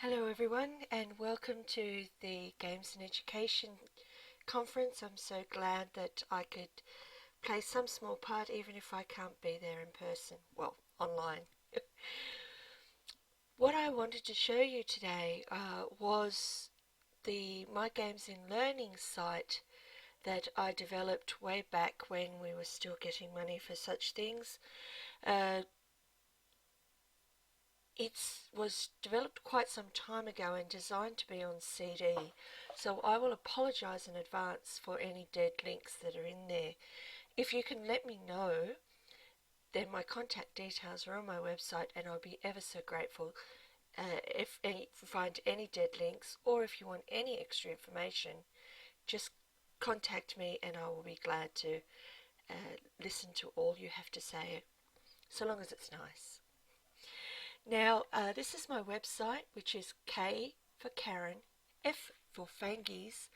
Hello, everyone, and welcome to the Games and Education Conference. I'm so glad that I could play some small part, even if I can't be there in person, well, online. What I wanted to show you today was the My Games in Learning site that I developed way back when we were still getting money for such things. Uh, It was developed quite some time ago and designed to be on CD, so I will apologise in advance for any dead links that are in there. If you can let me know, then my contact details are on my website, and I'll be ever so grateful if you find any dead links, or if you want any extra information, just contact me and I will be glad to listen to all you have to say, so long as it's nice. Now, this is my website, which is K for Karen, F for Fangies,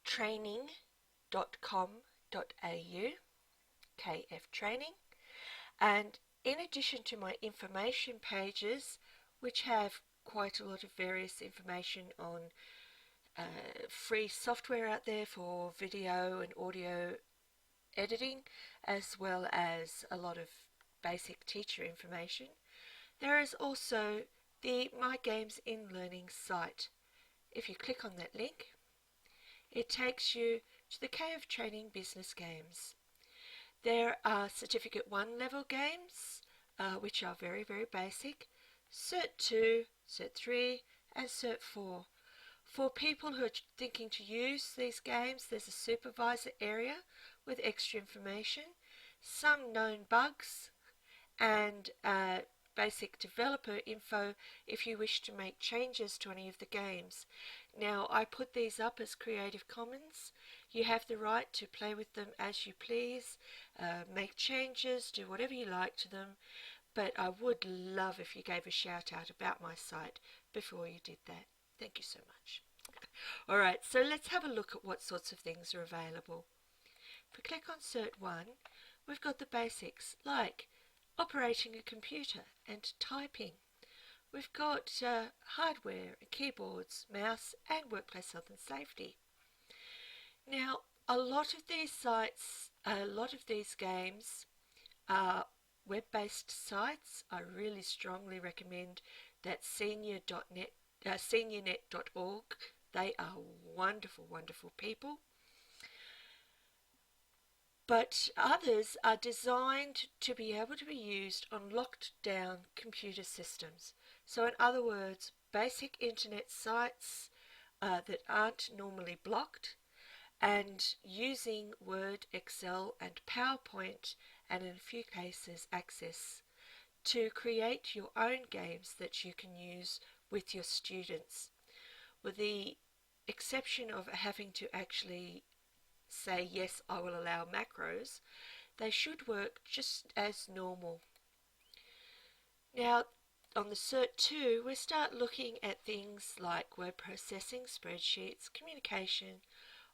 training.com.au, KF Training. And in addition to my information pages, which have quite a lot of various information on free software out there for video and audio editing, as well as a lot of basic teacher information, there is also the My Games in Learning site. If you click on that link, it takes you to the KF Training Business Games. There are Certificate 1 level games, which are very, very basic, Cert 2, Cert 3, and Cert 4. For people who are thinking to use these games, there's a supervisor area with extra information, some known bugs, and basic developer info if you wish to make changes to any of the games. Now, I put these up as Creative Commons. You have the right to play with them as you please, make changes, do whatever you like to them, but I would love if you gave a shout out about my site before you did that. Thank you so much. Alright, so let's have a look at what sorts of things are available. If we click on Cert 1, we've got the basics like operating a computer and typing. We've got hardware, keyboards, mouse, and workplace health and safety. Now, a lot of these sites, a lot of these games are web-based sites. I really strongly recommend that seniornet.org. They are wonderful, wonderful people. But others are designed to be able to be used on locked down computer systems. So in other words, basic internet sites that aren't normally blocked, and using Word, Excel and PowerPoint, and in a few cases Access, to create your own games that you can use with your students, with the exception of having to actually say yes, I will allow macros. They should work just as normal. Now, on the Cert 2, we start looking at things like word processing, spreadsheets, communication,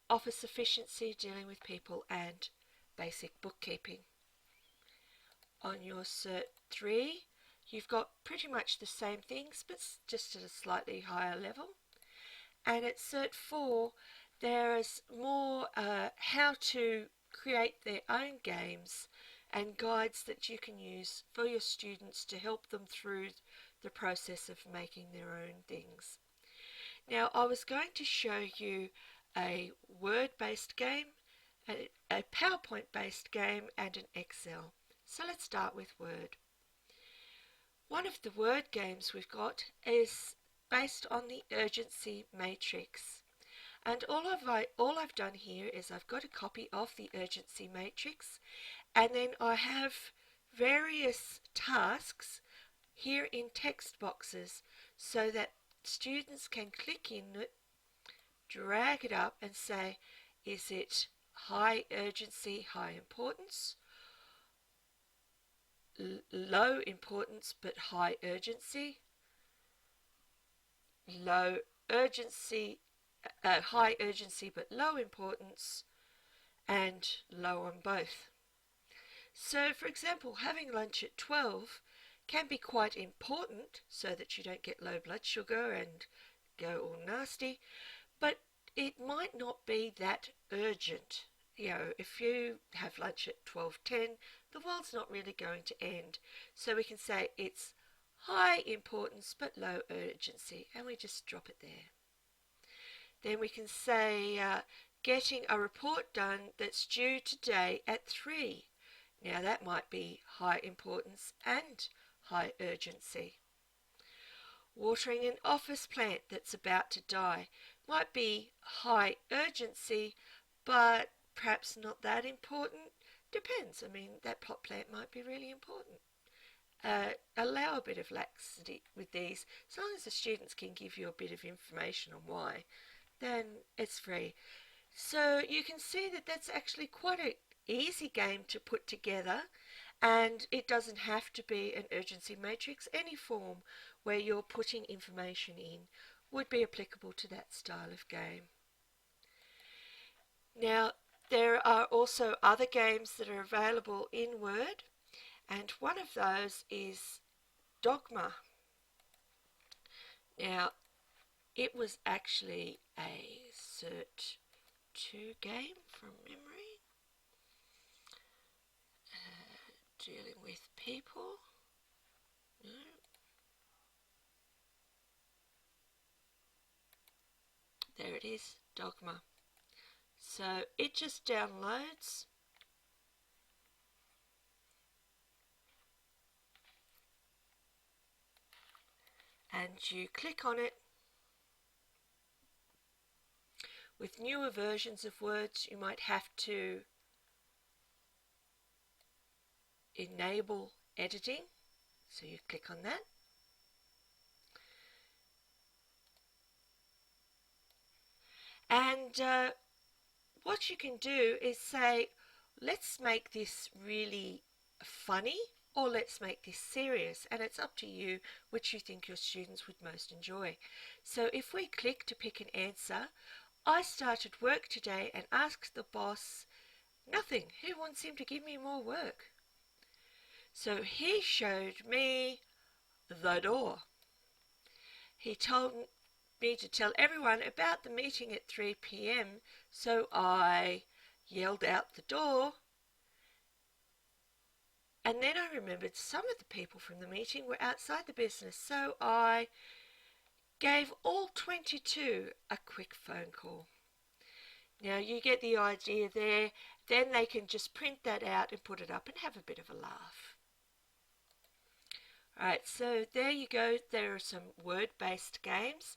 office efficiency, dealing with people, and basic bookkeeping. On your Cert 3, you've got pretty much the same things, but just at a slightly higher level. And at Cert 4, there is more how to create their own games and guides that you can use for your students to help them through the process of making their own things. Now, I was going to show you a Word-based game, a PowerPoint-based game, and an Excel. So let's start with Word. One of the Word games we've got is based on the urgency matrix. And all I've done here is I've got a copy of the urgency matrix, and then I have various tasks here in text boxes so that students can click in it, drag it up and say, is it high urgency, high importance, low importance but high urgency, low urgency, high urgency but low importance, and low on both. So for example, having lunch at 12, can be quite important so that you don't get low blood sugar and go all nasty, but it might not be that urgent. You know, if you have lunch at 12:10, the world's not really going to end. So we can say it's high importance but low urgency, and we just drop it there. Then we can say getting a report done that's due today at 3. Now that might be high importance and high urgency. Watering an office plant that's about to die might be high urgency, but perhaps not that important. Depends. I mean, that pot plant might be really important. Allow a bit of laxity with these, as long as the students can give you a bit of information on why, then it's free. So you can see that that's actually quite an easy game to put together, and it doesn't have to be an urgency matrix. Any form where you're putting information in would be applicable to that style of game. Now, there are also other games that are available in Word, and one of those is Dogma. Now, it was actually a Cert 2 game from memory, dealing with people. No. There it is, Dogma. So it just downloads. And you click on it. With newer versions of Words, you might have to enable editing. So you click on that. And what you can do is say, let's make this really funny, or let's make this serious, and it's up to you which you think your students would most enjoy. So if we click to pick an answer, I started work today and asked the boss, nothing, who wants him to give me more work? So he showed me the door. He told me to tell everyone about the meeting at 3 p.m, so I yelled out the door. And then I remembered some of the people from the meeting were outside the business, so I gave all 22 a quick phone call. Now you get the idea there. Then they can just print that out and put it up and have a bit of a laugh. Alright, so there you go. There are some word-based games.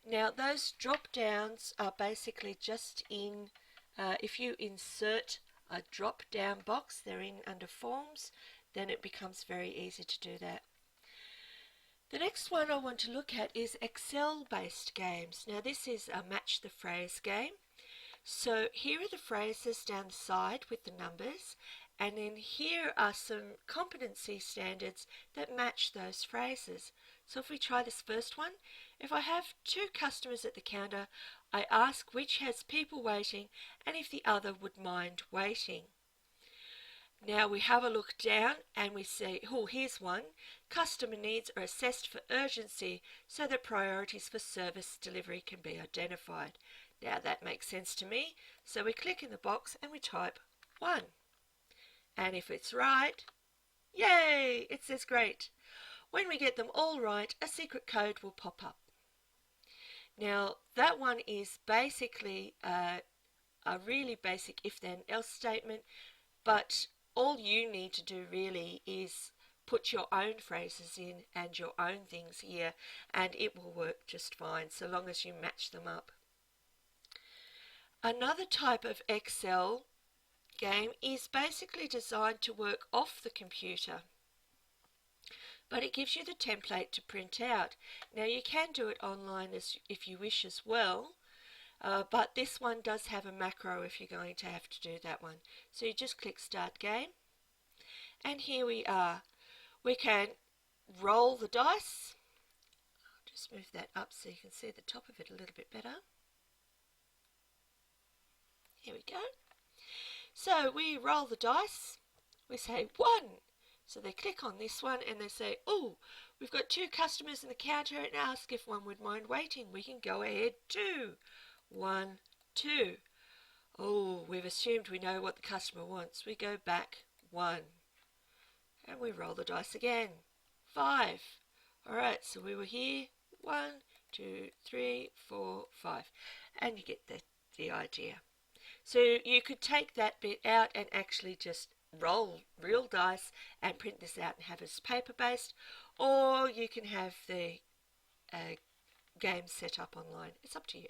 Now those drop-downs are basically just in, if you insert a drop-down box, they're in under Forms, then it becomes very easy to do that. The next one I want to look at is Excel-based games. Now this is a match the phrase game. So here are the phrases down the side with the numbers, and then here are some competency standards that match those phrases. So if we try this first one, if I have 2 customers at the counter, I ask which has people waiting and if the other would mind waiting. Now we have a look down and we see, oh, here's one. Customer needs are assessed for urgency so that priorities for service delivery can be identified. Now that makes sense to me. So we click in the box and we type 1. And if it's right, yay, it says great. When we get them all right, a secret code will pop up. Now that one is basically a really basic if-then-else statement, but all you need to do really is put your own phrases in and your own things here, and it will work just fine so long as you match them up. Another type of Excel game is basically designed to work off the computer, but it gives you the template to print out. Now you can do it online if you wish as well, but this one does have a macro if you're going to have to do that one. So you just click Start Game, and here we are. We can roll the dice. I'll just move that up so you can see the top of it a little bit better. Here we go. So we roll the dice. We say 1, So they click on this one and they say, oh, we've got 2 customers in the counter and ask if one would mind waiting. We can go ahead too. 1, 2. Oh, we've assumed we know what the customer wants. We go back 1. And we roll the dice again. 5. Alright, so we were here. 1, 2, 3, 4, 5. And you get the idea. So you could take that bit out and actually just roll real dice and print this out and have it as paper based, or you can have the game set up online. It's up to you.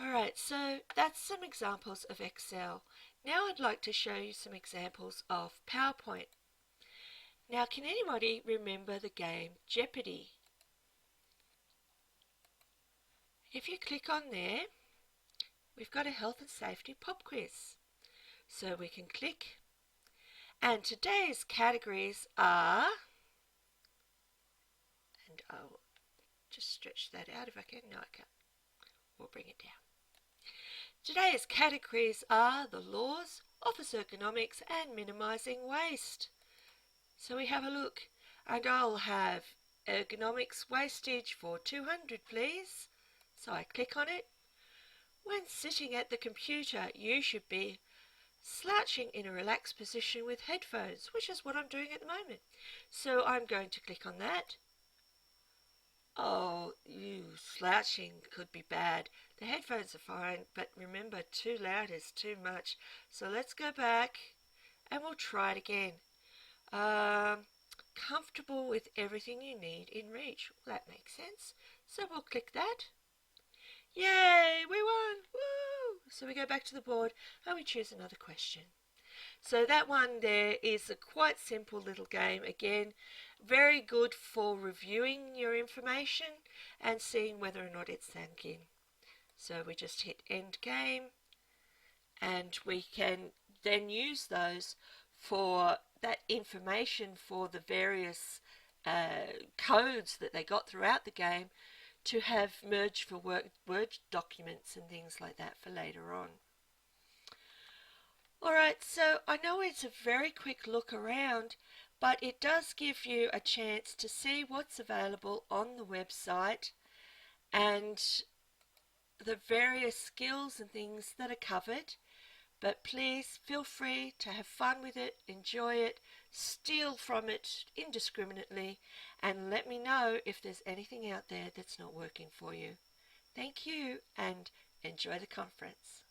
Alright, so that's some examples of Excel. Now I'd like to show you some examples of PowerPoint. Now, can anybody remember the game Jeopardy? If you click on there, we've got a health and safety pop quiz. So we can click, and today's categories are, and I'll just stretch that out if I can. No, I can't. We'll bring it down. Today's categories are the laws, office ergonomics, and minimising waste. So we have a look, and I'll have ergonomics wastage for 200, please. So I click on it. When sitting at the computer, you should be slouching in a relaxed position with headphones, which is what I'm doing at the moment. So I'm going to click on that. Oh, slouching could be bad. The headphones are fine, but remember, too loud is too much. So let's go back and we'll try it again. Comfortable with everything you need in reach. Well, that makes sense. So we'll click that. Yay, we won! Woo! So we go back to the board and we choose another question. So that one there is a quite simple little game. Again, very good for reviewing your information and seeing whether or not it's sank in. So we just hit end game, and we can then use those for that information for the various codes that they got throughout the game to have merged for Word documents and things like that for later on. Alright, so I know it's a very quick look around, but it does give you a chance to see what's available on the website and the various skills and things that are covered. But please feel free to have fun with it, enjoy it, steal from it indiscriminately, and let me know if there's anything out there that's not working for you. Thank you and enjoy the conference.